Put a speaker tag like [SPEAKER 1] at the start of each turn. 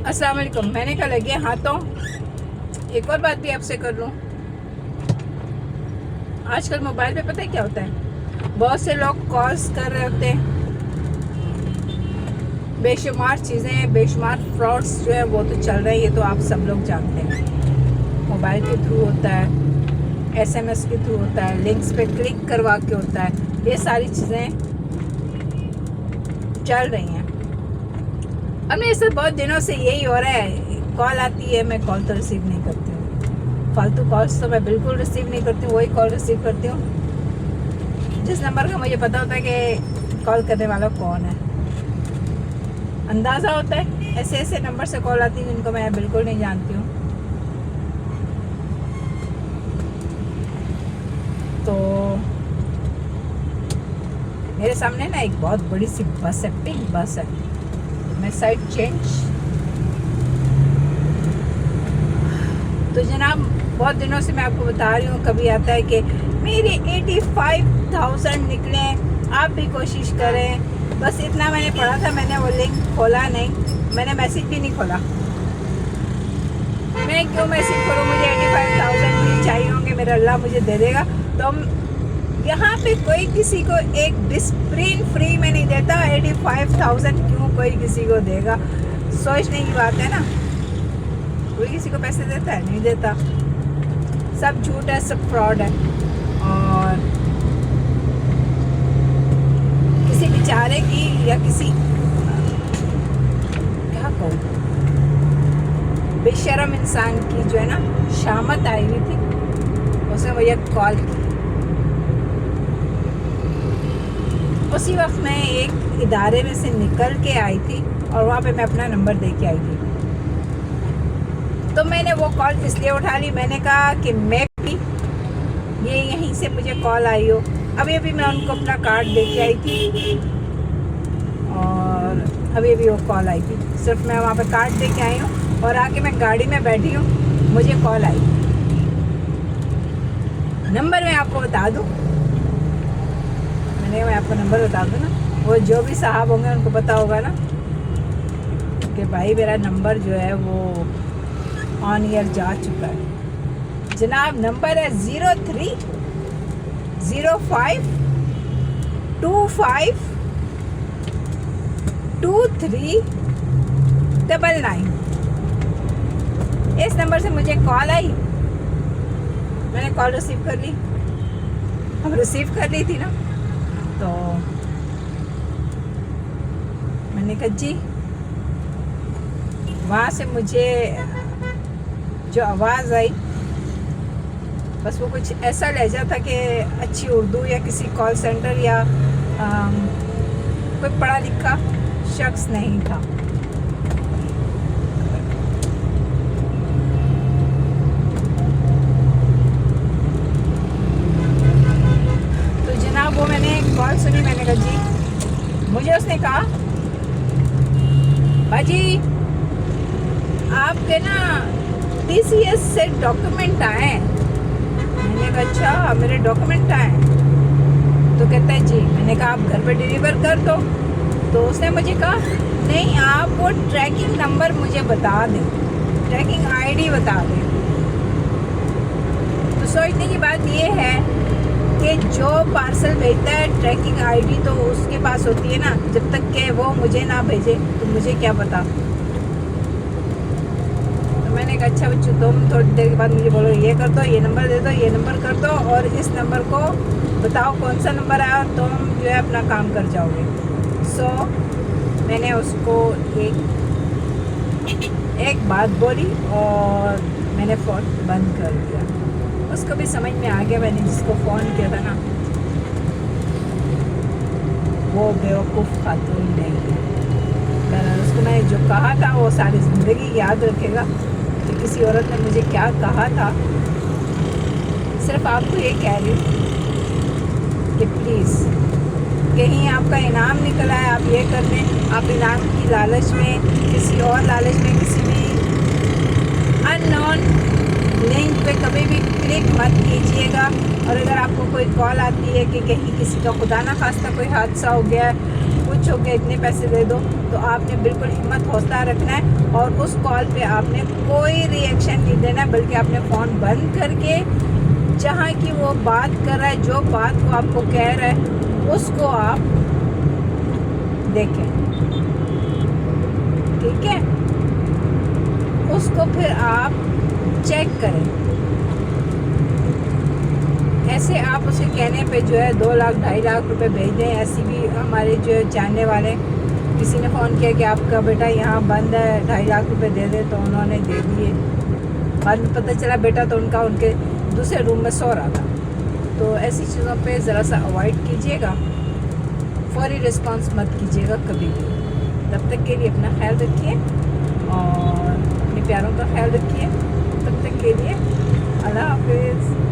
[SPEAKER 1] अस्सलाम वालेकुम। मैंने कहा लगे हाथों एक और बात भी आपसे कर लूँ। आजकल मोबाइल पे पता है क्या होता है, बहुत से लोग कॉल्स कर रहे होते हैं, बेशुमार चीज़ें, बेशुमार फ्रॉड्स जो है वो तो चल रहे हैं, ये तो आप सब लोग जानते हैं। मोबाइल के थ्रू होता है, एसएमएस के थ्रू होता है, लिंक्स पे क्लिक करवा के होता है, ये सारी चीज़ें चल रही हैं। और मेरे साथ बहुत दिनों से यही हो रहा है, कॉल आती है मैं कॉल तो रिसीव नहीं करती हूँ, फालतू कॉल्स तो मैं बिल्कुल रिसीव नहीं करती हूँ, वही कॉल रिसीव करती हूँ जिस नंबर का मुझे पता होता है कि कॉल करने वाला कौन है। अंदाज़ा होता है, ऐसे ऐसे नंबर से कॉल आती है जिनको मैं बिल्कुल नहीं जानती हूँ। तो मेरे सामने ना एक बहुत बड़ी सी बस है, पिंक बस है। मैं साइड चेंज, तो जनाब बहुत दिनों से मैं आपको बता रही हूँ, कभी आता है कि मेरे 85,000 निकले, आप भी कोशिश करें। बस इतना मैंने पढ़ा था, मैंने वो लिंक खोला नहीं, मैंने मैसेज भी नहीं खोला। मैं क्यों मैसेज खोलूँ, मुझे 85,000 भी चाहिए होंगे, मेरा अल्लाह मुझे दे देगा। तो यहाँ पे कोई किसी को एक डिस्प्रिन फ्री में नहीं देता, 85,000 क्यों कोई किसी को देगा? सोचने की बात है ना। कोई किसी को पैसे देता है? नहीं देता। सब झूठ है, सब फ्रॉड है। और किसी बेचारे की या किसी क्या कहूँ बेशरम इंसान की जो है ना शामत आई हुई थी, उसने मुझे कॉल की। उसी वक्त मैं एक इदारे में से निकल के आई थी और वहाँ पे मैं अपना नंबर दे के आई थी। तो मैंने वो कॉल इसलिए उठा ली, मैंने कहा कि मैं भी ये यहीं से मुझे कॉल आई हो। अभी अभी मैं उनको अपना कार्ड दे के आई थी और अभी अभी वो कॉल आई थी। सिर्फ मैं वहाँ पे कार्ड दे के आई हूँ और आके मैं गाड़ी में बैठी हूँ, मुझे कॉल आई। नंबर मैं आपको बता दूँ, मैं आपको नंबर बता दूँ ना, वो जो भी साहब होंगे उनको पता होगा ना कि भाई मेरा नंबर जो है वो ऑन ईयर जा चुका है। जनाब नंबर है 0305252399। इस नंबर से मुझे कॉल आई, मैंने कॉल रिसीव कर ली। अब रिसीव कर ली थी ना, तो मैंने कहा जी। वहाँ से मुझे जो आवाज़ आई, बस वो कुछ ऐसा लहजा था कि अच्छी उर्दू या किसी कॉल सेंटर या कोई पढ़ा लिखा शख्स नहीं था। तो जनाब वो मैंने कॉल सुनी, मैंने कहा जी। मुझे उसने कहा बाजी आपके ना TCS से डॉक्यूमेंट आए। मैंने कहा अच्छा मेरे डॉक्यूमेंट आए? तो कहता है जी। मैंने कहा आप घर पर डिलीवर कर दो। तो उसने मुझे कहा नहीं, आप वो ट्रैकिंग नंबर मुझे बता दें, ट्रैकिंग ID बता दें। तो सोचने की बात ये है कि जो पार्सल भेजता है ट्रैकिंग ID तो उसके पास होती है ना, जब तक कि वो मुझे ना भेजे तो मुझे क्या पता। मैंने कहा अच्छा बच्चों, तुम थोड़ी देर के बाद मुझे बोलो ये कर दो, ये नंबर दे दो, ये नंबर कर दो और इस नंबर को बताओ कौन सा नंबर आया, तुम जो है अपना काम कर जाओगे। सो मैंने उसको एक बात बोली और मैंने फ़ोन बंद कर दिया। उसको भी समझ में आ गया मैंने जिसको फ़ोन किया था ना वो बेवकूफ़ खातून नहीं है। मैंने उसको मैंने जो कहा था वो सारी ज़िंदगी याद रखेगा कि किसी औरत ने मुझे क्या कहा था। सिर्फ आपको ये कह रही हूँ कि प्लीज़ कहीं आपका इनाम निकला है, आप ये कर लें, आप इनाम की लालच में, किसी और लालच में, किसी भी अननोन लिंक पे कभी भी क्लिक मत कीजिएगा। और अगर आपको कोई कॉल आती है कि कहीं किसी का खुदा ना खास्ता कोई हादसा हो गया है, कुछ कुछ हो गया इतने पैसे दे दो, तो आपने बिल्कुल हिम्मत हौसला रखना है और उस कॉल पे आपने कोई रिएक्शन नहीं देना, बल्कि आपने फ़ोन बंद करके जहाँ की वो बात कर रहा है, जो बात वो आपको कह रहा है, उसको आप देखें, ठीक है। उसको फिर आप चेक करें। ऐसे आप उसे कहने पे जो है 2 लाख 2.5 लाख रुपए भेज दें। ऐसी भी हमारे जो जानने वाले, किसी ने फ़ोन किया कि आपका बेटा यहाँ बंद है, 2.5 लाख रुपए दे दे, तो उन्होंने दे दिए। बाद में पता चला बेटा तो उनका उनके दूसरे रूम में सो रहा था। तो ऐसी चीज़ों पे ज़रा सा अवॉइड कीजिएगा, फौरी रिस्पॉन्स मत कीजिएगा कभी भी। तब तक के लिए अपना ख्याल रखिए और अपने प्यारों का ख्याल रखिए। तब तक के लिए अल्लाह हाफिज़।